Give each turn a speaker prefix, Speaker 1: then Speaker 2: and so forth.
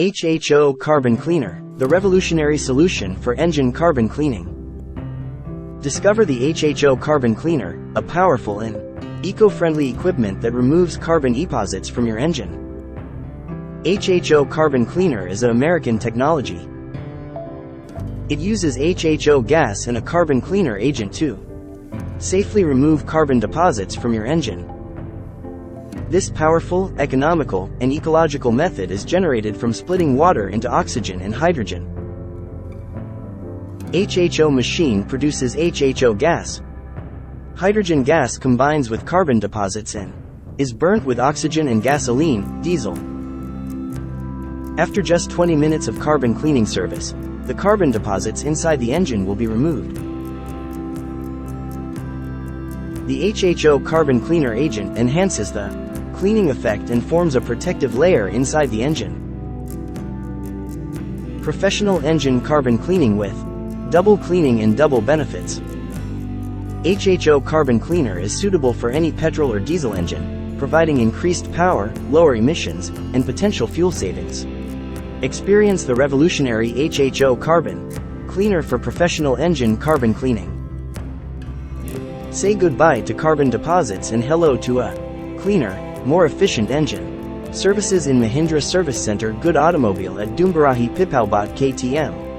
Speaker 1: HHO Carbon Cleaner, the revolutionary solution for engine carbon cleaning. Discover the HHO Carbon Cleaner, a powerful and eco-friendly equipment that removes carbon deposits from your engine. HHO Carbon Cleaner is an American technology. It uses HHO gas and a carbon cleaner agent to safely remove carbon deposits from your engine. This powerful, economical, and ecological method is generated from splitting water into oxygen and hydrogen. HHO machine produces HHO gas. Hydrogen gas combines with carbon deposits and is burnt with oxygen and gasoline, diesel. After just 20 minutes of carbon cleaning service, the carbon deposits inside the engine will be removed. The HHO carbon cleaner agent enhances the cleaning effect and forms a protective layer inside the engine. Professional engine carbon cleaning with double cleaning and double benefits. HHO Carbon Cleaner is suitable for any petrol or diesel engine, providing increased power, lower emissions, and potential fuel savings. Experience the revolutionary HHO Carbon Cleaner for professional engine carbon cleaning. Say goodbye to carbon deposits and hello to a cleaner, more efficient engine. Services in Mahindra Service Center, Good Automobile at Dumbarahi Pipalbot KTM.